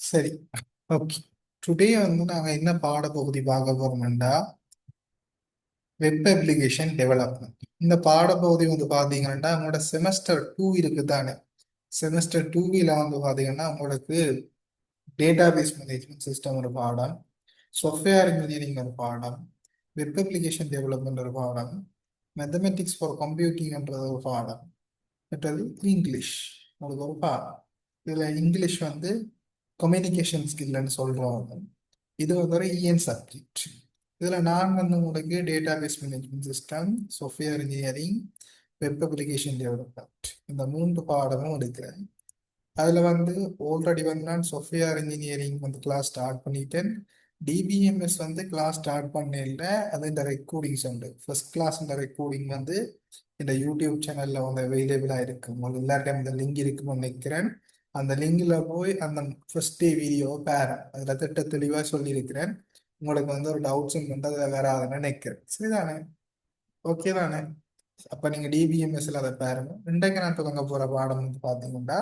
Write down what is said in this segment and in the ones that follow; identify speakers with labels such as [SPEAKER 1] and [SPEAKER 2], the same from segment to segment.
[SPEAKER 1] சரி. Okay. Today வந்து நாங்க என்ன பாடப்பகுதி பார்க்க போறோம்னா வெப் அப்ளிகேஷன் டெவலப்மெண்ட். இந்த பாடப்பகுதி வந்து பாத்தீங்கன்னா உங்களோட செமஸ்டர் 2 இருக்கு தானே. செமஸ்டர் 2ல வந்து பாத்தீங்கன்னா உங்களுக்கு டேட்டாபேஸ் மேனேஜ்மெண்ட் சிஸ்டம் ஒரு பாடம், சாஃப்ட்வேர் இன்ஜினியரிங் ஒரு பாடம், வெப் அப்ளிகேஷன் டெவலப்மெண்ட் ஒரு பாடம், மேத்தமெட்டிக்ஸ் ஃபார் கம்ப்யூட்டிங்ன்றது ஒரு பாடம், மற்றது இங்கிலீஷ் உங்களுக்கு ஒரு பாடம். இதுல இங்கிலீஷ் வந்து கம்யூனிகேஷன் ஸ்கில்னு சொல்றோம். இது வந்து ஒரு இஎன் சப்ஜெக்ட். இதுல நான் வந்து உங்களுக்கு database management system, software engineering, web application development இந்த மூன்று பாடமும் எடுக்கிறேன். அதுல வந்து ஆல்ரெடி வந்து நான் சாஃப்ட்வேர் இன்ஜினியரிங் வந்து கிளாஸ் ஸ்டார்ட் பண்ணிட்டேன். டிபிஎம்எஸ் வந்து கிளாஸ் ஸ்டார்ட் பண்ணல. அது இந்த ரெக்கார்டிங்ஸ் உண்டு. ஃபர்ஸ்ட் கிளாஸ் இந்த ரெக்கார்டிங் வந்து இந்த யூடியூப் சேனல்ல வந்து அவைலபிளா இருக்கு. உங்களுக்கு எல்லாருக்கும் இந்த லிங்க் இருக்குன்னு நினைக்கிறேன். அந்த லிங்க்ல போய் அந்த ஃபர்ஸ்ட் டே வீடியோ பாரு. அதுல திட்ட தெளிவா சொல்லியிருக்கிறேன். உங்களுக்கு வந்து ஒரு டவுட்ஸும் வந்து அதில் வராதுன்னு நினைக்கிறேன். சரிதானே? ஓகே தானே? அப்ப நீங்க டிபிஎம்எஸ்ல அதை பாருங்க. இன்றைக்கு நான் தொடங்க போற பாடம் வந்து பாத்தீங்கன்னா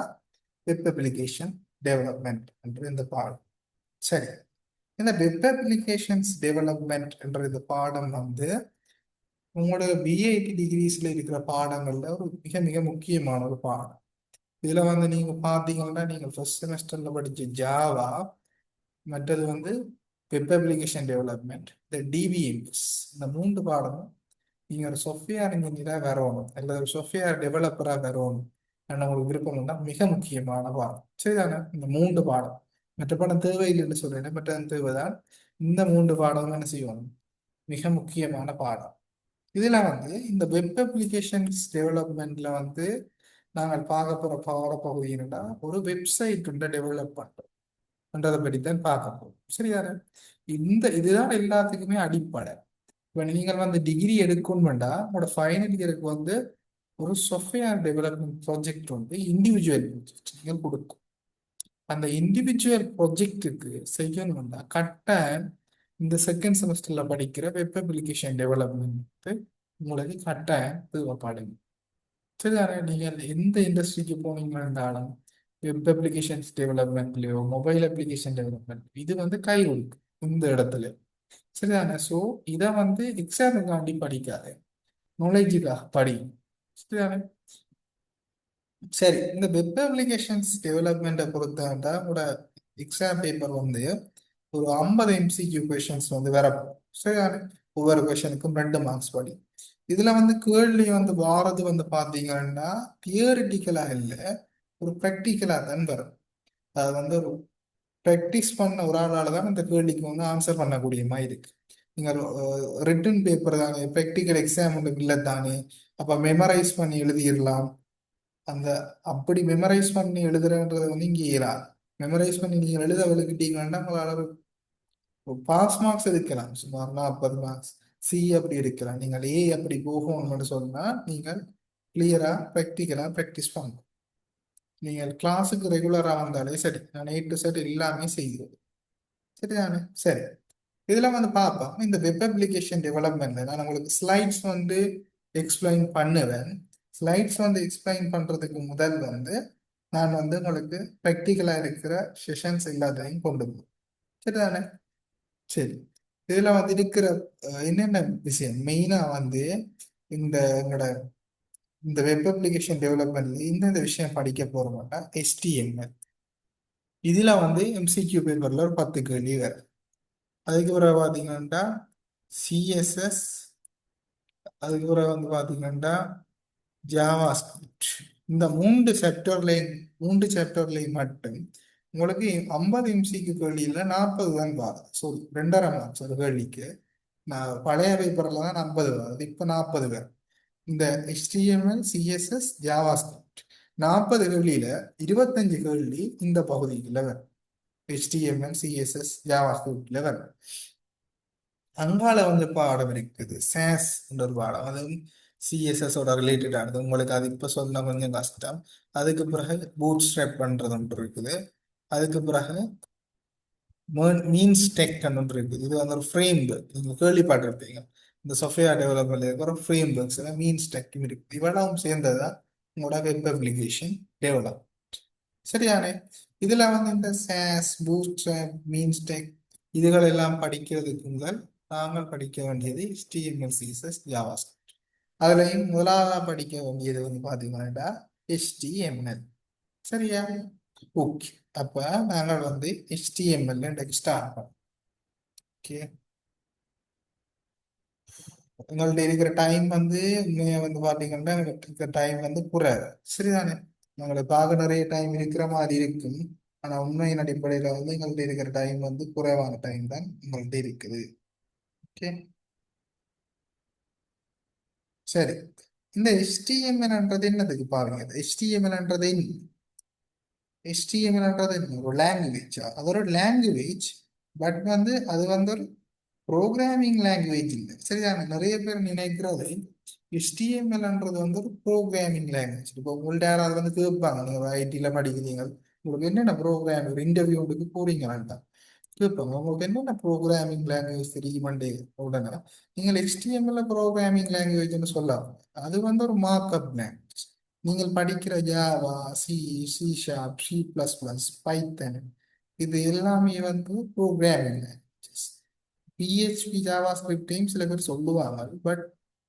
[SPEAKER 1] வெப் அப்ளிகேஷன் டெவலப்மெண்ட் என்று இந்த பாடம். சரி. இந்த வெப் அப்ளிகேஷன்ஸ் டெவலப்மெண்ட் என்ற இந்த பாடம் வந்து உங்களோட பிஐடி டிகிரிஸ்ல இருக்கிற பாடங்கள்ல ஒரு மிக மிக முக்கியமான ஒரு பாடம். இதுல வந்து நீங்க பாத்தீங்கன்னா நீங்க ஃபர்ஸ்ட் செமஸ்டர்ல படிச்ச ஜாவா, மற்றது வந்து வெப் அப்ளிகேஷன் டெவலப்மெண்ட், இந்த டிபிஎம்எஸ் இந்த மூன்று பாடமும் நீங்க ஒரு சாஃப்ட்வேர் இன்ஜினியரா வரணும் அல்லது ஒரு சாஃப்ட்வேர் டெவலப்பரா வரணும் உங்களுக்கு விருப்பம் இருந்தால் மிக முக்கியமான பாடம். சரிதானே? இந்த மூன்று பாடம் மற்ற பாடம் தேவையில்லைன்னு சொல்றேன், மற்ற தேவைதான். இந்த மூன்று பாடம் என்ன செய்யணும், மிக முக்கியமான பாடம். இதுல வந்து இந்த வெப் அப்ளிகேஷன்ஸ் டெவலப்மெண்ட்ல வந்து நாங்கள் பார்க்க போற பாடப்பகுதி என்னன்னா ஒரு வெப்சைட் ஒன்றை டெவலப் பண்றதை பற்றி தான் பார்க்க போறோம். சரிதானே? இதுதான் எல்லாத்துக்குமே அடிப்படை. இப்போ நீங்கள் வந்து டிகிரி எடுக்கணும் வேண்டாம், உங்களோட ஃபைனல் இயருக்கு வந்து ஒரு சாஃப்ட்வேர் டெவலப்மெண்ட் ப்ராஜெக்ட் வந்து இண்டிவிஜுவல் ப்ராஜெக்ட் நீங்கள் கொடுக்கும். அந்த இண்டிவிஜுவல் ப்ராஜெக்ட்டுக்கு செய்யணும் வேண்டாம் கட்டாயம் இந்த செகண்ட் செமஸ்டர்ல படிக்கிற வெப் அப்ளிகேஷன் டெவலப்மெண்ட் உங்களுக்கு கட்டாயம் தேவைப்படுங்க. சரிதானே? நீங்கள் எந்த இண்டஸ்ட்ரிக்கு போனீங்கன்னாலும் வெப் அப்ளிகேஷன்ஸ் டெவலப்மெண்ட்லயோ மொபைல் அப்ளிகேஷன் டெவலப்மெண்ட் இது வந்து கை கொடுக்கும் இந்த இடத்துல. சரிதானே? ஸோ இதை வந்து எக்ஸாமுக்காண்டி படிக்காது, நாலேஜுக்காக படி. சரிதானே? சரி. இந்த வெப் அப்ளிகேஷன்ஸ் டெவலப்மெண்ட்டை பொறுத்தவரை உங்களோட எக்ஸாம் பேப்பர் வந்து ஒரு 50 எம்சிக்யூ கொஷின்ஸ் வந்து வரப்போம். சரிதானே? ஒவ்வொரு கொஷனுக்கும் 2 மார்க்ஸ் படி. இதுல வந்து கேள்வி வந்து வாரது வந்து பாத்தீங்கன்னா தியரிட்டிக்கலா இல்லை, ஒரு ப்ராக்டிக்கலா தான் வரும். அது வந்து ஒரு ப்ராக்டிஸ் பண்ண ஒரு ஆளால தான் இந்த கேள்விக்கு வந்து ஆன்சர் பண்ணக்கூடிய மாதிரி இருக்கு. நீங்கள் ரிட்டன் பேப்பர் தானே, ப்ராக்டிக்கல் எக்ஸாம் ஒன்று இல்லை தானே. அப்ப மெமரைஸ் பண்ணி எழுதிடலாம். அந்த அப்படி மெமரைஸ் பண்ணி எழுதுறன்றது வந்து இங்கே இயலாது. மெமரைஸ் பண்ணி நீங்கள் எழுத வலுக்கிட்டீங்கன்னா உங்களால் பாஸ் மார்க்ஸ் எடுக்கலாம், சுமார் 40 மார்க்ஸ். சி அப்படி எடுக்கலாம். நீங்கள் ஏ அப்படி போகணும்னு சொன்னா நீங்கள் கிளியரா ப்ராக்டிக்கலா ப்ராக்டிஸ் பண்ணணும். நீங்கள் கிளாஸுக்கு ரெகுலரா வந்தாலே சரி. நான் ஏ டு செட் எல்லாமே செய்கிறது. சரிதானே? சரி. இதுல வந்து பார்ப்போம். இந்த வெப் அப்ளிகேஷன் டெவலப்மெண்ட்ல நான் உங்களுக்கு ஸ்லைட்ஸ் வந்து எக்ஸ்பிளைன் பண்ணுவேன். ஸ்லைட்ஸ் வந்து எக்ஸ்பிளைன் பண்றதுக்கு முதல் வந்து நான் வந்து உங்களுக்கு ப்ராக்டிக்கலா இருக்கிற செஷன்ஸ் எல்லாத்தையும் கொண்டு போவேன். சரிதானே? சரி. இதுல வந்து இருக்கிற என்னென்ன விஷயம் மெயினா வந்து இந்த எங்களோட இந்த வெப் அப்ளிகேஷன் டெவலப்மெண்ட்ல இந்த விஷயம் படிக்க போறோம்னா HTML. இதுல வந்து எம்சிக்யூ பேப்பர்ல ஒரு 10 கேள்வி வரும். அதுக்கு பிறகு பாத்தீங்கன்னா சிஎஸ்எஸ், அதுக்கு பிறகு வந்து பாத்தீங்கன்னா ஜாவா ஸ்கிரிப்ட். இந்த மூன்று சாப்டர்லையும் மட்டும் உங்களுக்கு 50 எம்சிக்கு கேள்வியில் 40 தான் வரும். ஸோ 2.5 மார்க்ஸ் ஒரு கேள்விக்கு. நான் பழைய பேப்பர்ல தான் 50 வருது, இப்போ 40 வரும். இந்த HTML CSS ஜாவா ஸ்கிரிப்ட் 40 கேள்வியில 25 கேள்வி இந்த பகுதியில் வரும். HTML CSS ஜாவா ஸ்கிரிப்ட்ல வரும். அங்கால வந்து பாடம் இருக்குது சேஸ் என்ற ஒரு பாடம். அது சிஎஸ்எஸ் ஓட ரிலேட்டட் ஆனது. உங்களுக்கு அது இப்போ சொன்ன கொஞ்சம் கஷ்டம். அதுக்கு பிறகு பூட் ஸ்ட்ராப் பண்றது ஒன்று இருக்குது. அதுக்கு பிறகு மீன்ஸ் டெக் ஒன்று இருக்குது. இது வந்து ஒரு ஃப்ரேம் ஒர்க், நீங்க கேள்விப்பட்டிருப்பீங்க. இந்த சாஃப்ட்வேர் டெவலப்மெண்ட் இருக்கிற ஃப்ரேம் ஒர்க்ஸ் மீன்ஸ் டெக் இருக்கு. இவ்வளவும் சேர்ந்ததா உங்களோட வெப் அப்ளிகேஷன் டெவலப். சரியானே. இதுல வந்து இந்த சாஸ் பூஸ்ட் மீன் ஸ்டெக் இதுகள் எல்லாம் படிக்கிறதுக்கு முதல் நாங்கள் படிக்க வேண்டியது HTML CSS ஜாவாஸ்கிரிப்ட். அதுலயும் முதலாவதா படிக்க வேண்டியது வந்து பாத்தீங்கன்னா HTML. சரியா? ஓகே. அப்ப நாங்கள் வந்து HTML ஸ்டார்ட் பண்ணோம். ஓகே. உங்கள்ட்ட இருக்கிற டைம் வந்து உண்மையா வந்து பாத்தீங்கன்னா எங்களுக்கு இருக்கிற டைம் வந்து குறைவு. சரிதானே? உங்களுக்கு பார்க்க நிறைய டைம் இருக்கிற மாதிரி இருக்கும். ஆனா உண்மையின் அடிப்படையில வந்து எங்கள்ட்ட இருக்கிற டைம் வந்து குறைவான டைம் தான் உங்கள்ட்ட இருக்குது. ஓகே. சரி. இந்த HTMLன்றது என்னதுக்கு பாருங்க. HTMLன்றது HTMLன்றது ஒரு லாங்குவேஜ். அது ஒரு லாங்குவேஜ். பட் வந்து அது வந்து ஒரு ப்ரோக்ராமிங் லாங்குவேஜ் இல்லை. சரிதானே? நிறைய பேர் நினைக்கிறது HTMLன்றது வந்து ஒரு ப்ரோக்ராமிங் லாங்குவேஜ். இப்போ உங்கள்ட்ட யாராவது வந்து கேட்பாங்க, நீங்கள் ஐடியில் படிக்கிறீங்க, உங்களுக்கு என்னென்ன ப்ரோக்ராம் ஒரு இன்டர்வியூக்கு போறீங்களான்டா கேட்பாங்க, உங்களுக்கு என்னென்ன ப்ரோக்ராமிங் லாங்குவேஜ் தெரியுமாண்டே உடனே நீங்கள் HTML ப்ரோக்ராமிங் லாங்குவேஜ்னு சொல்லலாம். அது வந்து ஒரு மார்க்அப் லாங்குவேஜ். நீங்கள் படிக்கிற Java, C, C sharp, C++, பைத்தன் இது எல்லாமே வந்து ப்ரோக்ராமிங் லாங்குவேஜஸ். PHP ஜாவா ஸ்கிரிப்டையும் சில பேர் சொல்லுவாங்க. பட்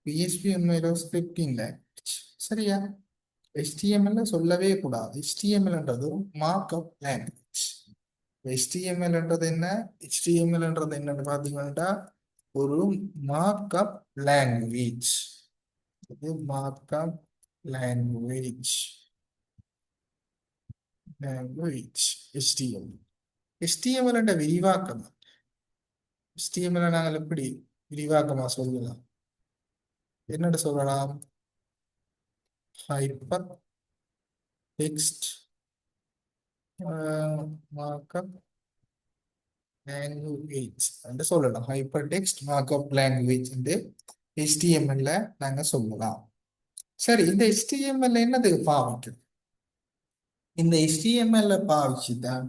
[SPEAKER 1] PHP உண்மையில ஸ்கிரிப்டிங் லாங்குவேஜ். சரியா? HTML சொல்லவே கூடாது. HTMLன்றது மார்க்அப் லாங்குவேஜ். HTMLன்றது என்ன? HTMLன்றது என்னன்னு பார்த்தீங்கன்னா ஒரு மார்க்அப் லாங்குவேஜ். இது markup language. Language HTML. HTML என்ற விரிவாக்கம். HTML நாங்கள் எப்படி விரிவாக்கமா சொல்லலாம்? என்னன்னு சொல்லலாம்? ஹைப்பர் டெக்ஸ்ட் மார்க்அப் லாங்குவேஜ் என்று சொல்லலாம். ஹைப்பர் டெக்ஸ்ட் மார்க்அப் லாங்குவேஜ் என்று HTML நாங்க சொல்லலாம். சரி, இந்த HTML என்னதுக்கு பாவிக்கும்? இந்த HTML பாவிச்சு தான்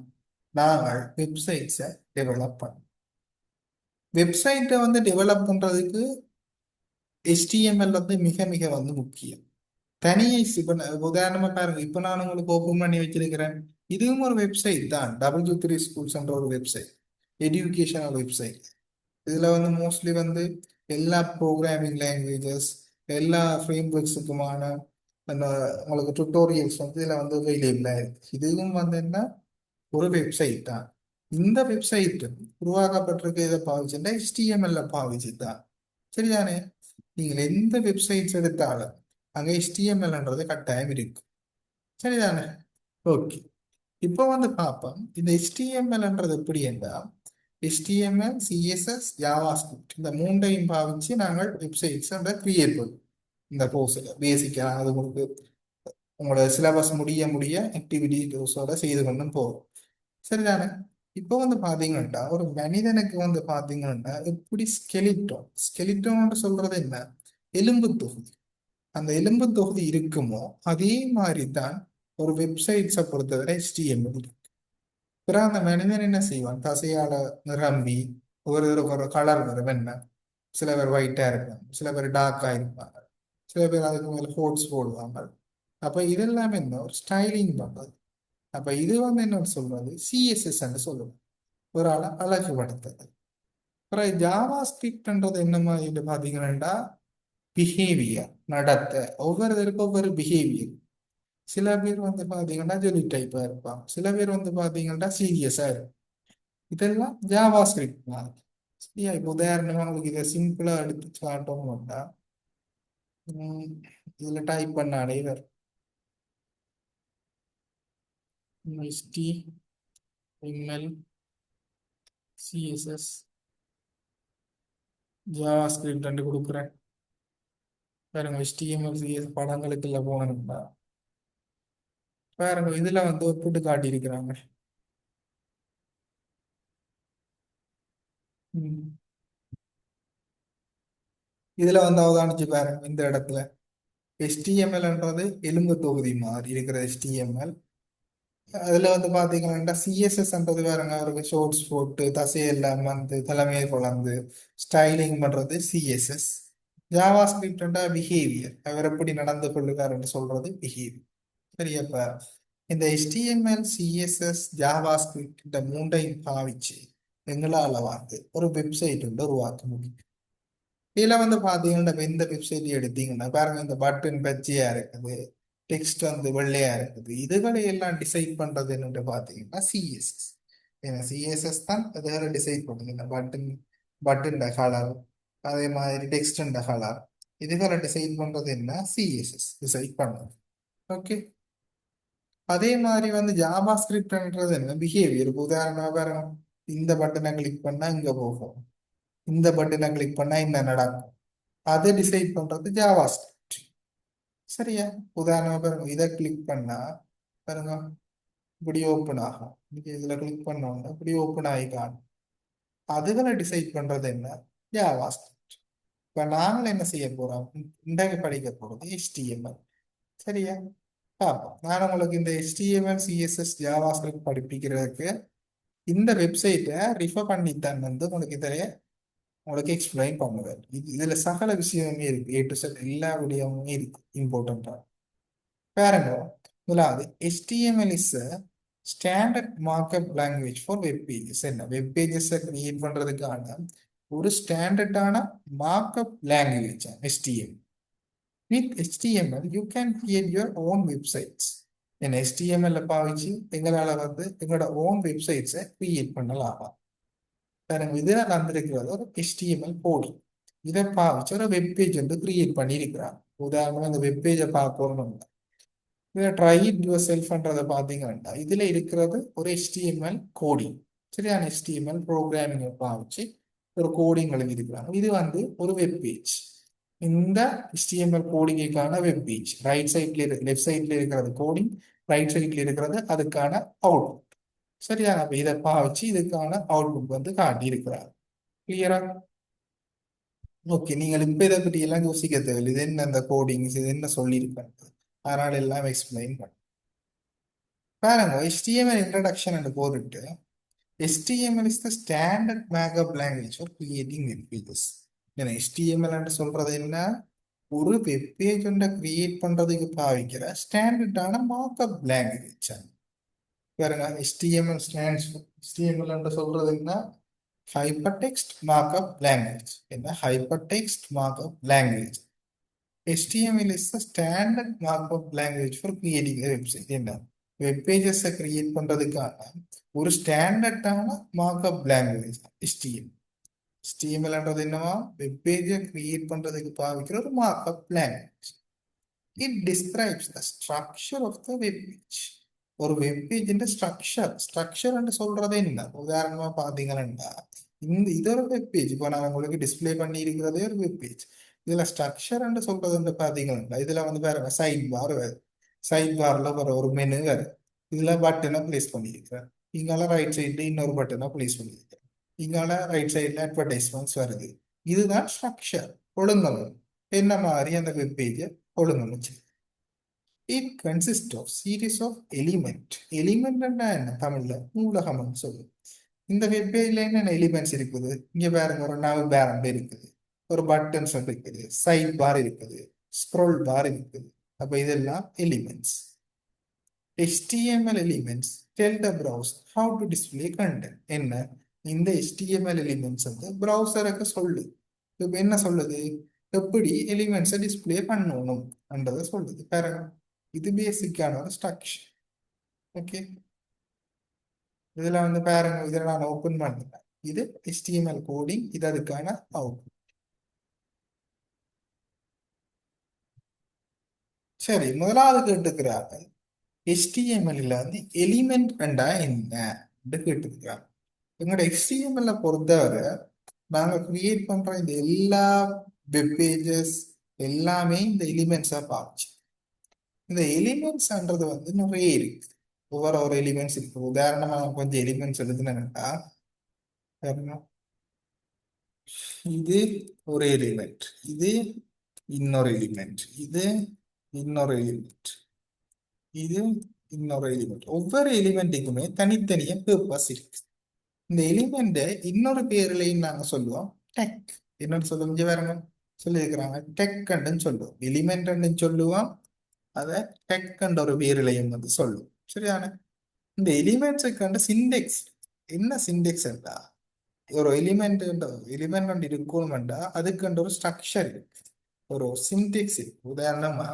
[SPEAKER 1] நாங்கள் வெப்சைட்ஸை டெவலப் பண்ணோம். வெப்சைட்டை வந்து டெவலப் பண்றதுக்கு HTML வந்து மிக மிக வந்து முக்கியம். தனியை இப்ப உதாரணமா பாருங்க, இப்ப நான் உங்களுக்கு ஓப்பன் பண்ணி வச்சிருக்கிறேன். இதுவும் ஒரு வெப்சைட் தான். W3 Schools என்ற ஒரு வெப்சைட், எஜுகேஷனல் வெப்சைட். இதுல வந்து மோஸ்ட்லி வந்து எல்லா ப்ரோக்ராமிங் லாங்குவேஜஸ், எல்லா ஃப்ரேம் ஒர்க்ஸுக்குமான அந்த உங்களுக்கு டுட்டோரியல்ஸ் வந்து இதுல வந்து அவைலபிளாக இருக்கு. இதுவும் வந்து என்ன, ஒரு வெப்சைட் தான். இந்த வெப்சைட் உருவாக்கப்பட்டிருக்க இதை பாவிச்சுட்டா HTML பாவிச்சு தான். சரிதானே? நீங்கள் எந்த வெப்சைட்ஸ் எடுத்தாலும் அங்க HTMLன்றது கட்டாயம் இருக்கு. சரிதானே? ஓகே. இப்போ வந்து பார்ப்போம் இந்த HTMLன்றது எப்படி என்றால் HTML, CSS, JavaScript இந்த மூன்றையும் பாவிச்சு நாங்கள் வெப்சைட்ஸ் கிரியேட் பண்ணுவோம். இந்த கோர்ஸில் பேசிக்காக அது உங்களுக்கு உங்களோட சிலபஸ் முடிய முடிய ஆக்டிவிட்டி கோர்ஸோட செய்து கொண்டும் போகும். சரிதானே? இப்போ வந்து பாத்தீங்கன்னா ஒரு மனிதனுக்கு வந்து பாத்தீங்கன்னா எப்படி ஸ்கெலிட்டோன் சொல்றது என்ன, எலும்பு தொகுதி. அந்த எலும்பு தொகுதி இருக்குமோ அதே மாதிரி தான் ஒரு வெப்சைட்ஸை பொறுத்தவரை HTML இருக்கு. பிறகு அந்த மனிதன் என்ன செய்வான், தசையால நிரம்பி ஒரு ஒரு கலர் வரும் என்ன. சில பேர் ஒயிட்டா இருப்பாங்க, சில பேர் டார்க்கா இருப்பாங்க, சில பேர் அதுக்கு மேல கோட்ஸ் போடுவாங்க. அப்ப இதெல்லாம் என்ன, ஒரு ஸ்டைலிங் பண்றது. அப்ப இது வந்து என்ன சொல்றது, CSS சொல்லுவோம், ஒரு அழகுபடுத்துறது. அப்புறம் ஜாவா ஸ்கிரிப்ட்ன்றது என்ன மாதிரி பாத்தீங்கன்னா பிஹேவியர், நடத்தை. ஒவ்வொருத்தருக்கும் ஒவ்வொரு பிஹேவியர். சில பேர் வந்து பாத்தீங்கன்னா ஜெலி டைப்பா இருப்பாங்க, சில பேர் வந்து பாத்தீங்கன்னா சீரியஸா இருக்கும். இதெல்லாம் ஜாவா ஸ்கிரிப்ட் மாதிரி. சரியா? இப்போ உதாரணமா உங்களுக்கு இதை சிம்பிளா எடுத்து காட்டோம்னா உம், இதுல டைப் பண்ணாலே வரும் HTML CSS ஜாவா ஸ்கிரிப்ட் ரெண்டு கொடுக்குறேன். பாருங்க, HTML CSS படங்களுக்குள்ள போனோம்னா பாருங்க, இதுல வந்து ஒரு புட்டு காட்டியிருக்கிறாங்க. ம். இதுல வந்து அவதானிச்சு பாருங்க, இந்த இடத்துல HTMLன்றது எலும்பு தொகுதி மாதிரி இருக்கிற HTML. அதுல வந்து பாத்தீங்கன்னா CSSன்றது பாருங்க, அவருக்கு ஷோர்ட்ஸ் போட்டு தசையெல்லாம் வந்து தலைமையை குழந்து ஸ்டைலிங் பண்றது CSS. ஜாவா ஸ்கிரிப்டா பிஹேவியர், அவர் எப்படி நடந்து கொள்ளுகிறாருன்னு சொல்றது பிஹேவியர். சரியாப்பா? இந்த HTML CSS JavaScript இந்த மூன்றையும் பாவிச்சு எங்களால வந்து ஒரு வெப்சைட் வந்து உருவாக்க முடியும். இதுல வந்து பாத்தீங்கன்னா இப்ப இந்த வெப்சைட் எடுத்தீங்கன்னா பாருங்க, இந்த பட்டன் பச்சையா இருக்குது, டெக்ஸ்ட் வந்து வெள்ளையா இருக்குது. இதுகளை எல்லாம் டிசைட் பண்றது என்னன்னு பாத்தீங்கன்னா சிஎஸ்எஸ். ஏன்னா சிஎஸ்எஸ் தான் இதுகளை டிசைட் பண்ணுது. இந்த பட்டன் கலர், அதே மாதிரி டெக்ஸ்ட் கலர், இதுகளை டிசைட் பண்றது என்ன, சிஎஸ்எஸ் டிசைட் பண்ணுது. ஓகே. அதே மாதிரி வந்து ஜாவா ஸ்கிரிப்ட்ன்றது என்ன, பிஹேவியர். உதாரணமா பாருங்க, இந்த பட்டனை கிளிக் பண்ணா இங்க போகும், இந்த பட்டனை கிளிக் பண்ணா என்ன நடக்கும், அதை டிசைட் பண்றது ஜாவா ஸ்கிரிப்ட். சரியா? உதாரணமா பாருங்க, இதை கிளிக் பண்ணா பாருங்க இப்படி ஓப்பன் ஆகும். இதுல கிளிக் பண்ணோம்னா இப்படி ஓப்பன் ஆகி காணும். அதுகளை டிசைட் பண்றது என்ன, ஜாவா ஸ்கிரிப்ட். இப்ப நாங்கள் என்ன செய்ய போறோம், இன்றைக்கு படிக்க போறது HTML. சரியா? பார்ப்போம். நான் உங்களுக்கு இந்த HTML CSS ஜாவா ஸ்கிரிப்ட் படிப்பிக்கிறதுக்கு இந்த வெப்சைட்டை ரிஃபர் பண்ணித்தான் வந்து உங்களுக்கு இதில் உங்களுக்கு எக்ஸ்பிளைன் பண்ணுவேன். இதுல சகல விஷயமே இருக்கு, A to Z எல்லா விடயமுமே இருக்கு இம்பார்ட்டண்டா. பாருங்க, முதலாவது HTML is standard markup language for web pages. என்ன, வெப் பேஜஸை கிரியேட் பண்றதுக்கான ஒரு ஸ்டாண்டர்டான markup language HTML. With HTML, you can create your own websites. In HTML பாவிச்சு எங்களால வந்து எங்களோட ஓன் வெப்சைட்ஸை கிரியேட் பண்ணலாம். பாருங்க, இதில் வந்திருக்கிறது ஒரு HTML கோடு. இதை பாவிச்சு ஒரு வெப்பேஜ் வந்து கிரியேட் பண்ணியிருக்கிறாங்க. உதாரணமாக இந்த வெப்பேஜை பார்க்கணும், இதில் ட்ரை இட் யுவர் செல்ஃப்ன்றதை பார்த்தீங்கன்னா இதில் இருக்கிறது ஒரு HTML கோடிங். சரியான HTML ப்ரோக்ராமிங்கை பாவிச்சு ஒரு கோடிங் எழுதியிருக்கிறாங்க. இது வந்து ஒரு வெப்பேஜ். இந்த HTML கோடிங்கான வெப்பேஜ் ரைட் சைட்ல லெஃப்ட் சைட்ல இருக்கிறது கோடிங், ரைட் சைட்ல இருக்கிறது அதுக்கான அவுட்புட். சரியா? அப்ப இதை பாவிச்சு இதுக்கான அவுட்புட் வந்து காட்டி இருக்கிறார். கிளியரா? ஓகே. நீங்கள் இப்ப இதை பற்றி எல்லாம் யோசிக்க தேவையில்லை. இது என்ன இந்த கோடிங்ஸ், இது என்ன சொல்லியிருக்காங்க, அதனால எல்லாம் எக்ஸ்பிளைன் பண்ண பாருங்க. HTML இன்ட்ரடக்ஷன் என்று போட்டுட்டு HTML is the standard markup language for creating web pages. ஏன்னா HTML என்று சொல்றது என்ன, ஒரு வெப் பேஜ் ஒன்றை கிரியேட் பண்றதுக்கு பாவிக்கிற ஸ்டாண்டர்டான மார்க்அப் லாங்குவேஜ். பாருங்க, HTML stands for, HTML என்று சொல்றது என்ன, ஹைப்பர்டெக்ஸ்ட் மார்க்அப் லாங்குவேஜ். என்ன, hypertext markup language. HTML is the standard markup language for creating a website. என்ன, வெப் பேஜஸை கிரியேட் பண்றதுக்கான ஒரு ஸ்டாண்டர்டான மார்க்அப் லாங்குவேஜ் HTML. HTMLன்றது என்னவா, வெப் பேஜை கிரியேட் பண்றதுக்கு பாவிக்கிற ஒரு markup language. It describes the structure of the web page. ஒரு வெப் பேஜின் ஸ்ட்ரக்சர் சொல்றது என்ன, உதாரணமா பாத்தீங்கன்னா இது ஒரு வெப் பேஜ். இப்போ நான் உங்களுக்கு டிஸ்பிளே பண்ணி இருக்கிறதே ஒரு வெப் பேஜ். இதுல ஸ்ட்ரக்சர் சொல்றது பாத்தீங்கன்னா இதுல வந்து வேற சைட் பார் வருது, சைட் பார்ல வர ஒரு மெனு வருது, இதுல பட்டனை பிளேஸ் பண்ணியிருக்கிறேன். இங்கால ரைட் சைட்ல இன்னொரு பட்டனை பிளேஸ் பண்ணியிருக்கிறேன். இங்கால ரைட் சைட்ல அட்வர்டைஸ்மெண்ட்ஸ் வருது. இதுதான் ஸ்ட்ரக்சர், ஒழுங்கமைப்பு. என்ன மாதிரி அந்த வெப் பேஜை ஒழுங்கமைச்சு. It consist of series of element. எலிமெண்ட்னா என்ன, தமிழ்ல நூலகம்னு சொல்லுவோம். இந்த வெப்பேஜ்ல என்னென்ன எலிமெண்ட்ஸ் இருக்குது, இங்க பாருங்க, ஒரு நவ் பேரண்ட் இருக்குது, ஒரு பட்டன்ஸ் இருக்குது, சைட் பார் இருக்குது, ஸ்க்ரோல் பார் இருக்குது. அப்ப இதெல்லாம் elements. HTML elements tell the browser how to display content. என்ன, இந்த HTML elements வந்து browserக்கு சொல்லு. இப்ப என்ன சொல்லுது, எப்படி எலிமெண்ட்ஸை டிஸ்பிளே பண்ணணும் என்றதை சொல்லுது. பாருங்க, இது பேசிக்கான ஒரு ஸ்ட்ரக்சர். ஓகே. இதுல வந்து பாருங்க, இதுல நான் ஓப்பன் பண்ணுறேன். இது HTML கோடிங், இது அதுக்கான அவுட்புட். சரி, முதலாவது கேட்டுக்கிறாங்க HTML வந்து எலிமெண்ட் என்றா என்ன கேட்டுக்கிறாங்க. எங்களோட HTML பொறுத்தவரை நாங்க கிரியேட் பண்ற இந்த எல்லா வெப் பேஜஸ் எல்லாமே இந்த எலிமெண்ட்ஸா பார்த்து. இந்த எலிமெண்ட்ஸ்ன்றது வந்து நிறைய இருக்கு, ஒவ்வொரு ஒரு எலிமெண்ட்ஸ் இருக்கு. உதாரணமா நான் கொஞ்சம் எலிமெண்ட்ஸ் எழுதுனேன்னா இது ஒரு எலிமெண்ட், இது இன்னொரு எலிமெண்ட், இது இன்னொரு எலிமெண்ட், இது இன்னொரு எலிமெண்ட். ஒவ்வொரு எலிமெண்ட்டுக்குமே தனித்தனியா பர்பஸ் இருக்கு. இந்த எலிமெண்ட் இன்னொரு பேர்லையும் நாங்க சொல்லுவோம் டெக். என்னன்னு சொல்லுவோம், இங்க வேற சொல்லியிருக்கிறாங்க, டெக் சொல்லுவோம். எலிமெண்ட் சொல்லுவோம், அதை டெக் ஒரு பேர்லையும் வந்து சொல்லுவோம். சரியான இந்த எலிமெண்ட்ஸுக்கு வந்து சிண்டெக்ஸ். என்ன சிண்டெக்ஸ் என்றா ஒரு எலிமெண்ட் எலிமெண்ட் ஒன்று இருக்கணும்டா அதுக்கு ஒரு ஸ்ட்ரக்சர் இருக்கு, ஒரு சிண்டெக்ஸ் இருக்கு. உதாரணமா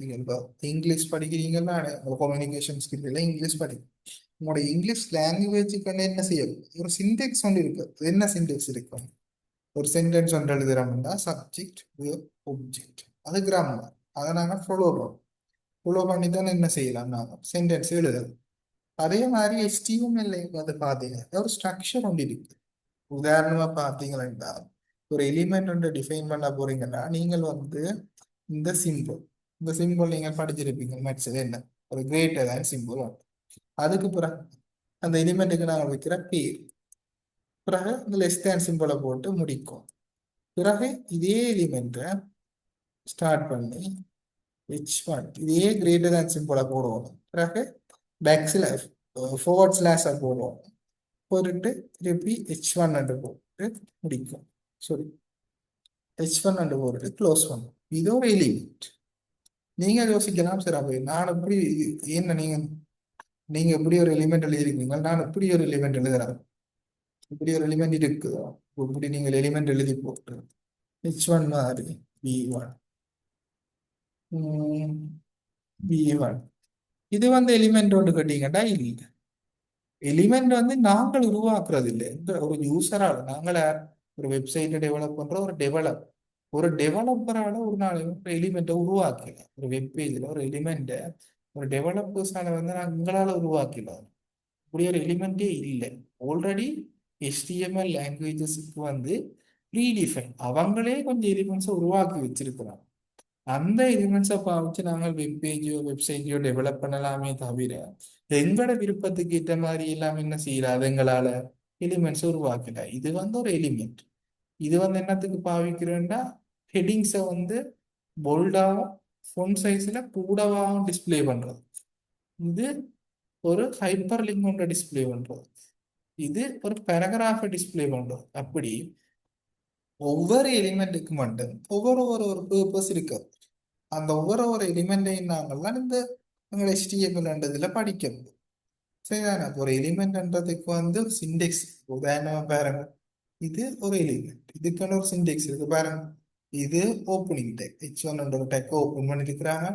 [SPEAKER 1] நீங்க இப்போ இங்கிலீஷ் படிக்கிறீங்கன்னா உங்க கம்யூனிகேஷன் ஸ்கில்ல இங்கிலீஷ் படிக்கும். உங்களோட இங்கிலீஷ் லாங்குவேஜுக்கு வந்து என்ன செய்யும், ஒரு சிண்டெக்ஸ் ஒன்று இருக்கு. என்ன சிண்டெக்ஸ் இருக்கும்? ஒரு சென்டென்ஸ் ஒன்று எழுதுறோம்னா சப்ஜெக்ட் ஒப்ஜெக்ட், அது கிராமர். அதை நாங்கள் ஃபாலோ பண்ணி தானே என்ன செய்யலாம், நாங்கள் சென்டென்ஸ் எழுதலாம். அதே மாதிரி HTML வந்து பார்த்தீங்கன்னா ஒரு ஸ்ட்ரக்சர் ஒன்று இருக்கு. உதாரணமா பார்த்தீங்கன்னா ஒரு எலிமெண்ட் ஒன்று டிஃபைன் பண்ண போறீங்கன்னா நீங்கள் வந்து இந்த சிம்பிள், இந்த சிம்பிள் நீங்க படிச்சிருப்பீங்க மேட்ச்ல என்ன, ஒரு கிரேட்டர் தேன் சிம்பிள் ஒன்று. அதுக்கு பிறகு அந்த எலிமெண்ட்டுக்கு நாங்கள் வைக்கிற பேர், பிறகு இந்த லெஸ் தேன் சிம்பிளை போட்டு முடிக்கும். பிறகு இதே எலிமெண்ட்டை ஸ்டார்ட் பண்ணி H1 இதே கிரேட்டர் தேன் சிம்பிளை போடுவோம். பிறகு பேக்ஸில் ஃபோர்வர்ட் ஸ்லாஷை போடுவோம், போட்டுட்டு திருப்பி H1 என்று போட்டு முடிக்கும். சாரி, H1 என்று போட்டு க்ளோஸ் பண்ணும். இது ஒரு எலிமெண்ட். நீங்க யோசிக்கலாம், சரி அப்ப நான் எப்படி, என்ன நீங்க நீங்க எப்படி ஒரு எலிமெண்ட் எழுதிருக்கீங்க, நான் இப்படி ஒரு எலிமெண்ட் எழுதுறேன். இப்படி ஒரு எலிமெண்ட் இருக்குதோ, இப்படி நீங்கள் எலிமெண்ட் எழுதி போட்டு H1 மாதிரி B1 B1 இது வந்து எலிமெண்ட் ஒன்று கேட்டீங்கடா இல்லை. எலிமெண்ட் வந்து நாங்கள் உருவாக்குறது இல்லை. இந்த ஒரு யூசரால நாங்கள ஒரு வெப்சைட்டை டெவலப் பண்ற ஒரு டெவலப்பரால ஒரு நாள் ஒரு எலிமெண்ட்டை உருவாக்கல. ஒரு வெப் பேஜ்ல ஒரு எலிமெண்ட்டை ஒரு டெவலப்பர்ஸால வந்து நாங்கள் எங்களால உருவாக்கலாம். இப்படி ஒரு எலிமெண்டே இல்லை. ஆல்ரெடி HTML லாங்குவேஜஸ்க்கு வந்து ப்ரீடிஃபைன் அவங்களே கொஞ்சம் எலிமெண்ட்ஸை உருவாக்கி வச்சிருக்கிறாங்க. அந்த எலிமெண்ட்ஸை பாவிச்சு நாங்கள் வெப்சைட்டோ டெவலப் பண்ணலாமே தவிர எங்களோட விருப்பத்துக்கு ஏற்ற மாதிரி எல்லாம் என்ன செய்யல, அது எங்களால எலிமெண்ட்ஸ் உருவாக்கல. இது வந்து ஒரு எலிமெண்ட். இது வந்து என்னத்துக்கு பாவிக்கிறோம்னா ஹெட்டிங்ஸை வந்து போல்டாகவும் ஃபொண்ட் சைஸ்ல கூடவாகவும் டிஸ்ப்ளே பண்றது. இது ஒரு ஹைப்பர் லிங்க் ஒன்றை டிஸ்ப்ளே பண்றது. இது ஒரு பேராகிராஃபை டிஸ்ப்ளே பண்றது. அப்படி ஒவ்வொரு எலிமெண்ட்டுக்கு மட்டும் ஒரு பர்பஸ் இருக்கு. அந்த ஒவ்வொரு எலிமெண்ட்டையும் நாங்கள்லாம் இந்த எங்கள் HTML இதுல படிக்கணும். சரிதானே? ஒரு எலிமெண்ட்ன்றதுக்கு வந்து ஒரு சிண்டெக்ஸ். உதாரணமா பாருங்க, இது ஒரு எலிமெண்ட், இதுக்கான ஒரு சிண்டெக்ஸ் இருக்கு பாருங்க. இது ஓப்பனிங் டெக், H1 ஒரு டெக்கை ஓப்பன் பண்ணிருக்கிறாங்க.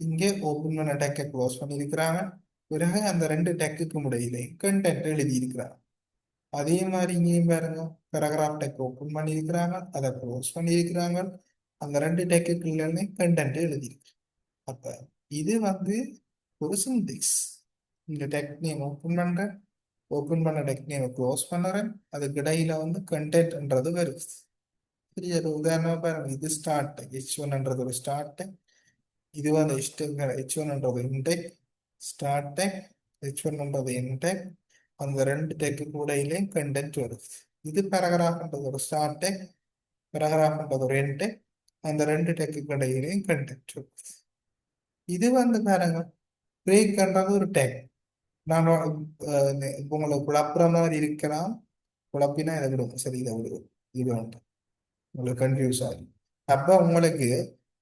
[SPEAKER 1] இங்கே ஓப்பன் பண்ண டெக்கை க்ளோஸ் பண்ணிருக்கிறாங்க. பிறகு அந்த ரெண்டு டெக்குக்கும் இடையிலே கண்டென்ட் எழுதி இருக்கிறாங்க. அதே மாதிரி இங்கேயும் பாருங்க, பேராகிராஃப் டெக் ஓப்பன் பண்ணியிருக்கிறாங்க, அதை க்ளோஸ் பண்ணியிருக்கிறாங்க. அந்த ரெண்டு டெக்குக்குள்ளே கண்டென்ட் எழுதியிருக்கு. அப்ப இது வந்து ஒரு சின்டெக்ஸ். இந்த டெக் நேம் ஓப்பன் பண்றேன், ஓப்பன் பண்ண டெக் நேம் க்ளோஸ் பண்ணுறேன், அதுக்கு இடையில வந்து கண்டென்ட்ன்றது வருது. சரி, ஒரு உதாரணமா பாருங்க, இது ஸ்டார்ட் H1ன்றது ஒரு ஸ்டார்ட், இது வந்து H1ன்றது இன்டெக் ஸ்டார்ட் டெக், H1ன்றது இன்டெக். அந்த ரெண்டு டெக்கு இடையிலையும் கண்டென்ட் வருது. இது பேராகிராஃப்ன்றது ஒரு ஸ்டார்ட் டெக், பேராகிராஃப்ன்றது ஒரு இன்டெக். அந்த ரெண்டு டெக்கு இடையிலையும் கண்டென்ட் வருது. இது வந்து பாருங்க, பிரேக்ன்றது ஒரு டெக். நான் இப்போ உங்களுக்கு குழப்புற மாதிரி இருக்கலாம், குழப்பினா இதை விடுவோம். சரி, இதை விடுவோம். இது வேண்டாம், உங்களுக்கு கன்ஃபியூஸ் ஆகும். அப்ப உங்களுக்கு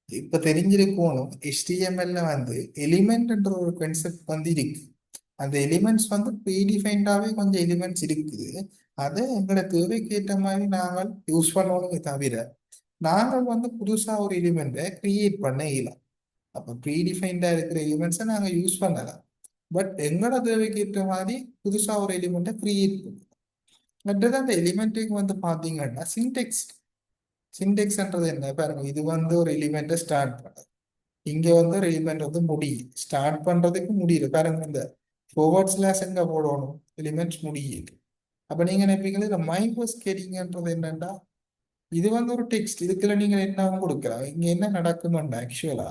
[SPEAKER 1] இப்ப தெரிஞ்சிருக்கணும், HTML வந்து எலிமெண்ட்ன்ற ஒரு கான்செப்ட் வந்து இருக்கு. அந்த எலிமெண்ட்ஸ் வந்து ப்ரீடிஃபைன்டாவே கொஞ்சம் எலிமெண்ட்ஸ் இருக்குது. அதை எங்களோட தேவைக்கு ஏற்ற மாதிரி நாங்கள் யூஸ் பண்ணணுமே தவிர நாங்கள் வந்து புதுசா ஒரு எலிமெண்ட்டை கிரியேட் பண்ண இயலாம். அப்போ ப்ரீடிஃபைன்டா இருக்கிற எலிமெண்ட்ஸை நாங்கள் யூஸ் பண்ணலாம். பட் எங்களோட தேவைக்கு ஏற்ற மாதிரி புதுசா ஒரு எலிமெண்ட்டை கிரியேட் பண்ணும். மற்றது அந்த எலிமெண்ட்டுக்கு வந்து பார்த்தீங்கன்னா சின்டெக்ஸ்ன்றது என்ன பாருங்க, இது வந்து ஒரு எலிமெண்ட்டை ஸ்டார்ட் பண்ணுது. இங்க வந்து ஒரு எலிமெண்ட் வந்து முடியுது, ஸ்டார்ட் பண்றதுக்கு முடியுது பாருங்க. இந்த ஃபோர்வர்ட் ஸ்லாஷ் எங்க போடணும், எலிமெண்ட்ஸ் முடியுது. அப்ப நீங்க நினைப்பீங்களா இந்த மைபஸ் கேரிங்ன்றது என்னன்னா, இது வந்து ஒரு டெக்ஸ்ட், இதுக்குள்ள நீங்க என்னவும் கொடுக்கலாம். இங்க என்ன நடக்குதுன்னா ஆக்சுவலா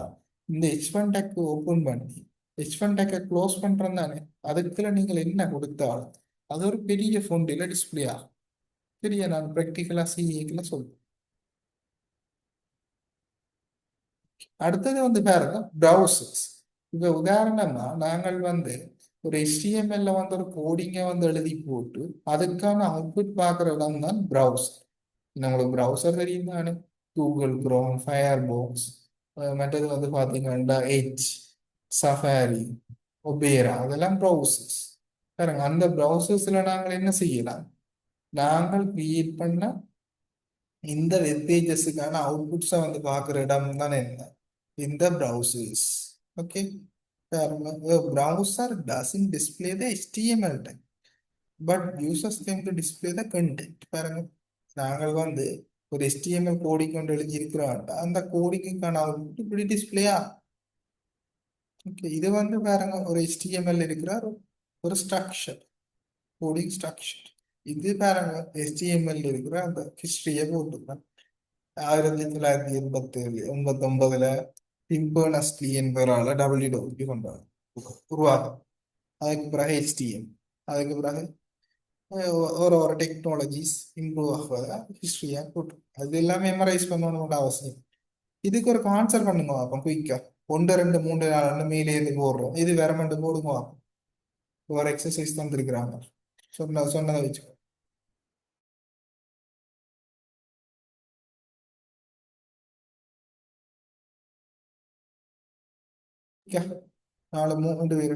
[SPEAKER 1] இந்த H1 டேக் ஓபன் பண்ணி H1 டேக்கை க்ளோஸ் பண்றோம் தானே, அதுக்குள்ள நீங்கள் என்ன கொடுத்தாலும் அது ஒரு பெரிய ஃபோன்ல டிஸ்பிளே ஆகும். சரியா? நான் ப்ராக்டிக்கலா சிஏக்குள்ள சொல்றேன். அடுத்தது வந்து பாருங்க ப்ரௌசர்ஸ். இப்ப உதாரணமா நாங்கள் வந்து ஒரு HTML வந்து ஒரு கோடிங்கை வந்து எழுதி போட்டு அதுக்கான அவுட்புட் பார்க்குற இடம் தான் ப்ரௌசர். நம்மளுக்கு ப்ரௌசர் தெரியும் தானே, கூகுள் குரோம், ஃபயர் பாக்ஸ், மற்றது வந்து பார்த்தீங்கன்னா எட்ஜ், சஃபாரி, ஒபேரா அதெல்லாம் ப்ரௌசர்ஸ். பாருங்க அந்த ப்ரௌசர்ஸ்ல நாங்கள் என்ன செய்யலாம்? நாங்கள் கிரியேட் பண்ண இந்த வெப் பேஜஸுக்கான அவுட்புட்ஸை வந்து பார்க்குற இடம் தான் என்ன? இந்த ப்ரௌசர்ஸ். ஓகே. பாருங்க browser doesn't display the HTML tag but users them to display the content. பாருங்க நாங்கள் வந்து ஒரு HTML கோடிங் கொண்டு எழுதியிருக்கிறோம், அந்த கோடிங்கான அவுட்புட் இப்படி டிஸ்பிளேயா. ஓகே, இது வந்து பாருங்க ஒரு HTML இருக்கிற ஒரு ஸ்ட்ரக்சர், கோடிங் ஸ்ட்ரக்சர். இது பாருங்க HTML இருக்கிற அந்த ஹிஸ்டரியை போட்டுருக்கேன். 1989 டிம் பர்னர்ஸ்-லீ என்பவரால் WWW கொண்டார் உருவாகும். அதுக்கு பிறகு HTML, அதுக்கு பிறகு ஒரு ஒரு டெக்னாலஜிஸ் இம்ப்ரூவ் ஆகுவதா ஹிஸ்டரியா போட்டு அது எல்லாமே மெமரைஸ் பண்ணணும்னு அவசியம். இதுக்கு ஒரு ஆன்சர் பண்ணுங்க அப்போ குயிக்கா. 1 2 3 4 மேலே இருந்து போடுறோம், இது வேற மட்டும் போடுங்க. ஒரு எக்ஸசைஸ் தந்துருக்குறாங்க, சொன்னதை வச்சு. குயிக்கா. 4 3 பேர்.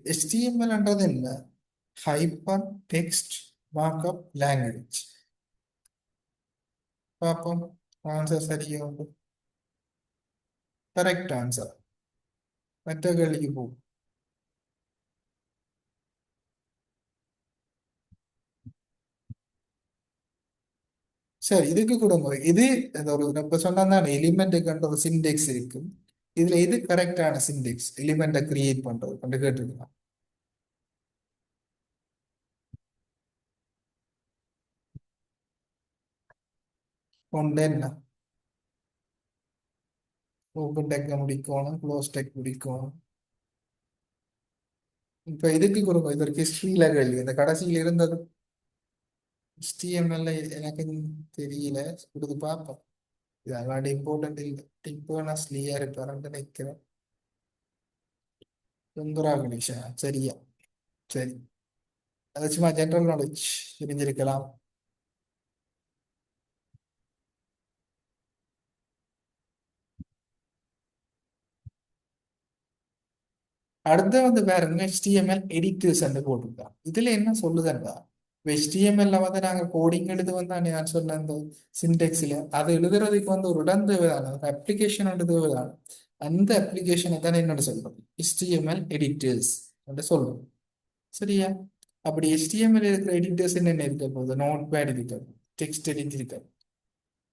[SPEAKER 1] HTML-ன்றது என்ன? Hyper text markup language. பார்ப்போம். ஆன்சர் சரியா உண்டு. Correct answer. மற்ற கேள்விக்கு போ. சரி, இதுக்கு கொடுங்க. இது இந்த ஒரு இப்ப சொன்னா எலிமெண்ட்டுக்கு ஒரு சிண்டெக்ஸ் இருக்கு. இதுல எது கரெக்டான சிண்டெக்ஸ் எலிமெண்ட்டை கிரியேட் பண்றது கொண்டு கேட்டுருக்கலாம். ஒன்று என்ன? ஓப்பன் டெக் முடிக்கணும், க்ளோஸ் டெக் முடிக்கணும். இப்ப இதுக்கு கொடுங்க. இது ஒரு ஹிஸ்டரியில கேள்வி, இந்த கடைசியில் இருந்தது HTML எனக்கு தெரியல, கொடுத்து பார்ப்போம். இது அதோட இம்பார்ட்டன்ட் இல்லை. இப்போ நான் ஸ்லீயா இருப்பாருன்னு நினைக்கிறேன். சுந்தரா கணேஷா சரியா? சரி, அது சும்மா ஜென்ரல் நாலேஜ் தெரிஞ்சிருக்கலாம். அடுத்து வந்து பாருங்க HTML எடிட்டர்ஸ் போட்டிருக்கான். இதுல என்ன சொல்லுதுன்னா, HTML வந்து நாங்க கோடிங் எழுது வந்து நான் சொன்ன அந்த சின்டெக்ஸ்ல அது எழுதுறதுக்கு வந்து ஒரு இடம் தேவைதான, ஒரு அப்ளிகேஷன் தேவைதான. அந்த அப்ளிகேஷனை தானே என்னோட சொல்றோம் HTML எடிட்டர்ஸ் என்று சொல்றோம். சரியா? அப்படி HTML இருக்கிற எடிட்டர்ஸ் என்ன இருக்க போகுது? நோட் பேட் இருக்கு, டெக்ஸ்ட் எடிட் இருக்கு,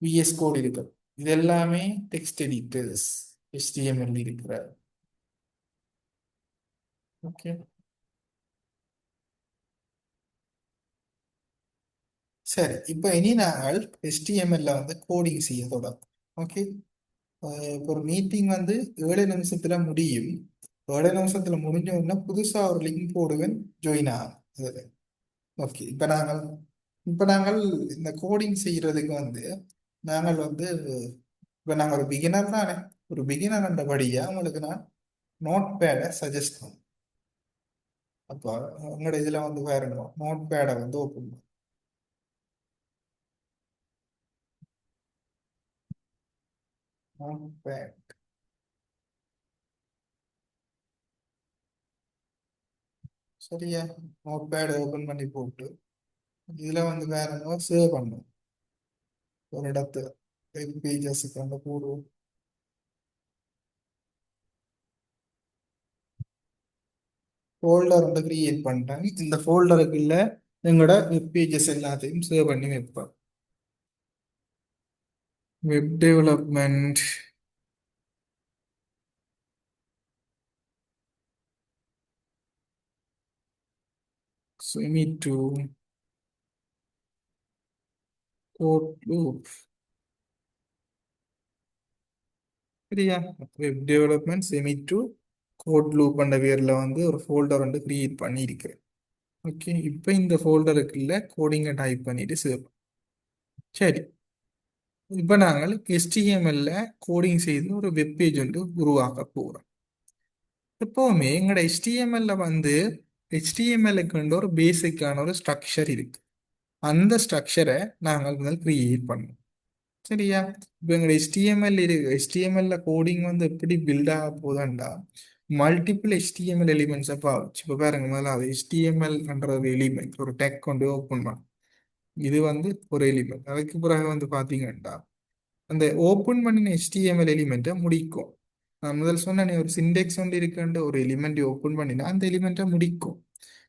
[SPEAKER 1] VS கோட் இருக்கு. இது எல்லாமே டெக்ஸ்ட் எடிட்டர்ஸ் HTML இருக்கிற. ஓகே. சரி, இப்போ இனி நாங்கள் HTML-ல வந்து கோடிங் செய்ய தொடங்கும். ஓகே. இப்போ ஒரு மீட்டிங் வந்து 7 நிமிஷத்துல முடியும். 7 நிமிஷத்துல முடிஞ்ச உடனே புதுசா ஒரு லிங்க் போடுவேன், ஜாயின் ஆகும். ஓகே. இப்போ நாங்கள் இந்த கோடிங் செய்யறதுக்கு வந்து நாங்கள் வந்து இப்போ நாங்கள் ஒரு பிகினர் தானே. ஒரு பிகினர் என்றபடியா உங்களுக்கு நான் நோட் பேடை சஜஸ்ட் பண்ணுவேன். அப்போ உங்களோட இதில் வந்து பாருங்க, நோட் பேடை வந்து ஓப்பன் நோட் பேட். சரியா? நோட் பேட் ஓப்பன் பண்ணி போட்டு இதில் வந்து பாருங்க சேவ் பண்ணும் ஒரு இடத்துல. பேஜஸுக்கு வந்து போடுவோம். ஃபோல்டர் வந்து கிரியேட் பண்ணிட்டேன். இந்த ஃபோல்டருக்கு இல்லை எங்களோட வெப் பேஜஸ் எல்லாத்தையும் சேவ் பண்ணி வைப்போம். Web development semi to code loop. சரியா? Web development semi to code loop என்ற பேர்ல வந்து ஒரு ஃபோல்டர் வந்து கிரியேட் பண்ணியிருக்கிறேன். ஓகே, இப்போ இந்த ஃபோல்டருக்குள்ள கோடிங்கை டைப் பண்ணிட்டு சேவ். சரி, இப்போ நாங்கள் HTML-ல கோடிங் செய்து ஒரு வெப் பேஜ் வந்து உருவாக்க போகிறோம். எப்போவுமே எங்களோட HTML-ல வந்து HTML-க்கு ஒரு பேசிக்கான ஒரு ஸ்ட்ரக்சர் இருக்கு. அந்த ஸ்ட்ரக்சரை நாங்கள் முதல் கிரியேட் பண்ணோம். சரியா? இப்போ எங்களோட HTML-ல கோடிங் வந்து எப்படி பில்ட் ஆக போகுதுண்டா, மல்டிபிள் HTML எலிமெண்ட்ஸை பாவிச்சு. இப்போ பாருங்க, முதல்ல அது HTML-ன்ற ஒரு எலிமெண்ட் ஒரு டெக் கொண்டு ஓப்பன் பண்ணும். இது வந்து ஒரு எலிமெண்ட். அதுக்கு பிறகு வந்து பார்த்தீங்கன்னா அந்த ஓப்பன் பண்ணின HTML எலிமெண்ட்டை முடிக்கும். நான் முதல் சொன்னேனே, ஒரு சிண்டெக்ஸ் ஒன்று இருக்கின்ற ஒரு எலிமெண்ட் ஓப்பன் பண்ணினா அந்த எலிமெண்ட்டை முடிக்கும்.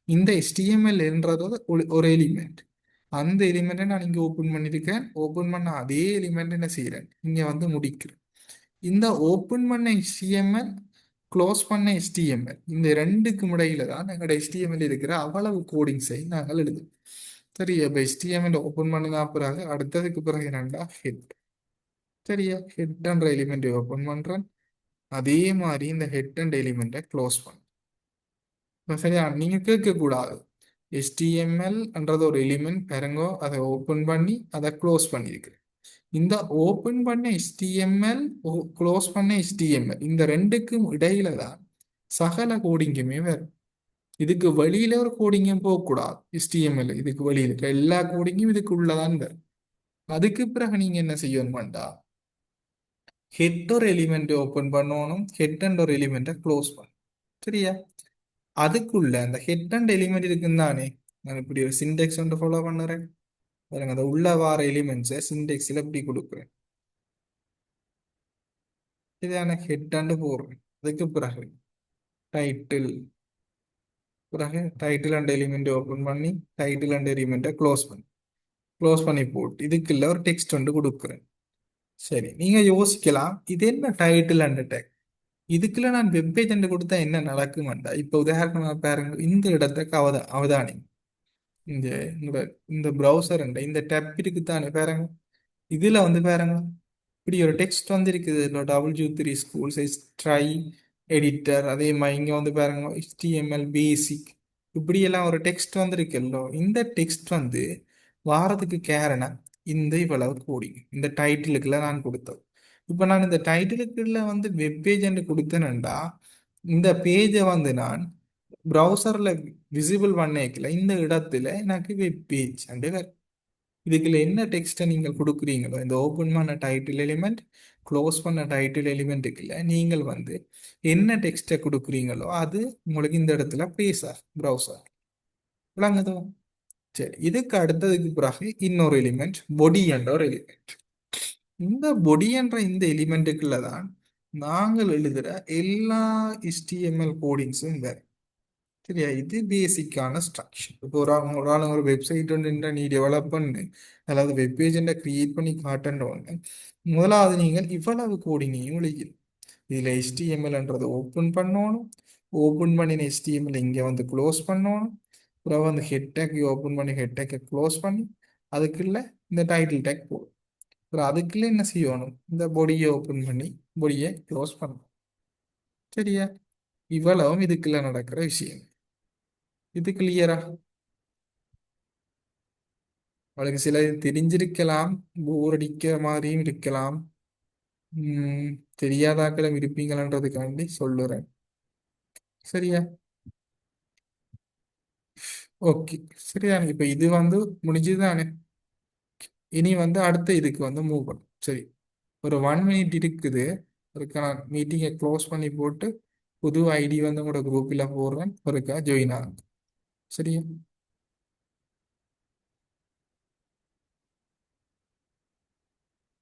[SPEAKER 1] இந்த HTML-என்றது ஒரு எலிமெண்ட். அந்த எலிமெண்ட்டை நான் இங்கே ஓப்பன் பண்ணியிருக்கேன். ஓப்பன் பண்ண அதே எலிமெண்ட் என்ன செய்கிறேன், இங்கே வந்து முடிக்கிறேன். இந்த ஓப்பன் பண்ண HTML, க்ளோஸ் பண்ண HTML, இந்த ரெண்டுக்கும் இடையில தான் எங்களோட HTML இருக்கிற அவ்வளவு கோடிங்ஸை நாங்கள் எழுதுவோம். சரி, இப்போ HTML ஓப்பன் பண்ணினா பிறகு அடுத்ததுக்கு பிறகு என்னண்டா ஹெட். சரியா? ஹெட் என்ற எலிமெண்ட்டை ஓப்பன் பண்றேன். அதே மாதிரி இந்த ஹெட் அண்ட் எலிமெண்ட்டை க்ளோஸ் பண்ணுறேன். இப்ப சரியா? நீங்க கேட்க கூடாது, HTML-ன்றது ஒரு எலிமெண்ட் பாருங்க, அதை ஓப்பன் பண்ணி அதை க்ளோஸ் பண்ணியிருக்கிறேன். இந்த ஓப்பன் பண்ண HTML, க்ளோஸ் பண்ண HTML, இந்த ரெண்டுக்கும் இடையில தான் சகல கோடிங்குமே வரும். இதுக்கு வெளியில ஒரு கோடிங்கும் போகக்கூடாது. HTML இதுக்கு வெளியில இருக்க எல்லா கோடிங்கும் இதுக்கு உள்ளதான் வரும். அதுக்கு பிறகு நீங்க என்ன செய்யணும்டா, ஹெட் ஒரு எலிமெண்ட் ஓப்பன் பண்ணணும், ஹெட் அண்ட் ஒரு எலிமெண்ட்டை க்ளோஸ் பண்ணணும். சரியா? அதுக்குள்ள அந்த ஹெட் அண்ட் எலிமெண்ட் இருக்குன்னு தானே நான் இப்படி ஒரு சிண்டெக்ஸ் ஒன்று ஃபாலோ பண்ணுறேன். பாருங்க, அந்த உள்ள வார எலிமெண்ட்ஸை சிண்டெக்ஸில் இப்படி கொடுக்குறேன். இதான ஹெட் அண்ட் போடுறேன். அதுக்கு பிறகு டைட்டில், பிறகு டைட்டில் அண்ட் எலிமெண்ட் ஓப்பன் பண்ணி டைட்டில் அண்ட் எலிமெண்ட்டை க்ளோஸ் பண்ணி போட்டு இதுக்குள்ள ஒரு டெக்ஸ்ட் ஒன்று கொடுக்குறேன். சரி, நீங்க யோசிக்கலாம், இது என்ன டைட்டில் அண்ட் டெக், இதுக்குள்ள நான் வெப்பேஜ் என்று கொடுத்தா என்ன நடக்குமாண்டா. இப்போ உதாரணமா பாருங்க, இந்த இடத்துக்கு அவதானி இந்த இந்த இந்த ப்ரௌசர் இந்த டேப் இருக்குத்தானே பாருங்க. இதுல வந்து பாருங்க, இப்படி ஒரு டெக்ஸ்ட் வந்து இருக்குது. W3 schools try editor. அதே மாதிரி இங்க வந்து பாருங்க, HTML பேசிக், இப்படி எல்லாம் ஒரு டெக்ஸ்ட் வந்து இருக்குல்லோ. இந்த டெக்ஸ்ட் வந்து வாரத்துக்கு காரணம் இந்த இவ்வளவு கோடிங் இந்த டைட்டிலுக்குள்ள நான் கொடுத்தது. இப்போ நான் இந்த டைட்டிலுக்குள்ள வந்து வெப் பேஜ் என்று கொடுத்தேன்டா, இந்த பேஜை வந்து நான் ப்ரௌசர்ல விசிபிள் பண்ணிக்கல, இந்த இடத்துல எனக்கு வெப் பேஜ் அண்டு இதுக்குள்ள என்ன டெக்ஸ்ட்டை நீங்கள் கொடுக்குறீங்களோ, இந்த ஓப்பன் பண்ண டைட்டில் எலிமெண்ட், க்ளோஸ் பண்ண டைட்டில் எலிமெண்ட்டுக்குள்ள நீங்கள் வந்து என்ன டெக்ஸ்ட்டை கொடுக்குறீங்களோ அது உங்களுக்கு இந்த இடத்துல பேசா ப்ரௌசர் விளங்குதோ. சரி, இதுக்கு அடுத்ததுக்கு பிறகு இன்னொரு எலிமெண்ட் பொடி என்ற ஒரு எலிமெண்ட். இந்த பொடி என்ற இந்த எலிமெண்ட்டுக்குள்ள தான் நாங்கள் எழுதுகிற எல்லா HTML கோடிங்ஸும் வேறு. சரியா? இது பேசிக்கான ஸ்ட்ரக்சர். இப்போ ஒரு ஆள் ஒரு வெப்சைட் ஒன்று நீ டெவலப் பண்ணு, அதாவது வெப் பேஜ் கிரியேட் பண்ணி காட்டுன்றவங்க, முதலாவது நீங்கள் இவ்வளவு கோடிங்கையும் எழுதிடும். இதில் HTML-ன்றது ஓப்பன் பண்ணணும், ஓப்பன் பண்ணின HTML இங்கே வந்து க்ளோஸ் பண்ணணும், அப்புறம் வந்து ஹெட் டேக் ஓப்பன் பண்ணி ஹெட் டேக்கை க்ளோஸ் பண்ணி அதுக்குள்ள இந்த டைட்டில் டேக் போடும். அப்புறம் அதுக்குள்ள என்ன செய்யணும், இந்த பொடியை ஓப்பன் பண்ணி பொடியை க்ளோஸ் பண்ணணும். சரியா? இவ்வளவும் இதுக்குள்ள நடக்கிற விஷயம். இது கிளியரா? அவளுக்கு சில தெரிஞ்சிருக்கலாம், போர் அடிக்கிற மாதிரியும் இருக்கலாம். தெரியாதாக்களும் இருப்பீங்களன்றதுக்காண்டி சொல்லுறேன். சரியா? ஓகே, சரியா. இப்ப இது வந்து முடிஞ்சுதானே. இனி வந்து அடுத்த இதுக்கு வந்து மூவ் பண்ணும். சரி, ஒரு 1 மினிட் இருக்குது. ஒருக்கா நான் மீட்டிங்கை க்ளோஸ் பண்ணி போட்டு புது ஐடி வந்து உங்களோட குரூப்பில் போடுறேன். ஒருக்கா ஜாயின் ஆகும். சரியா?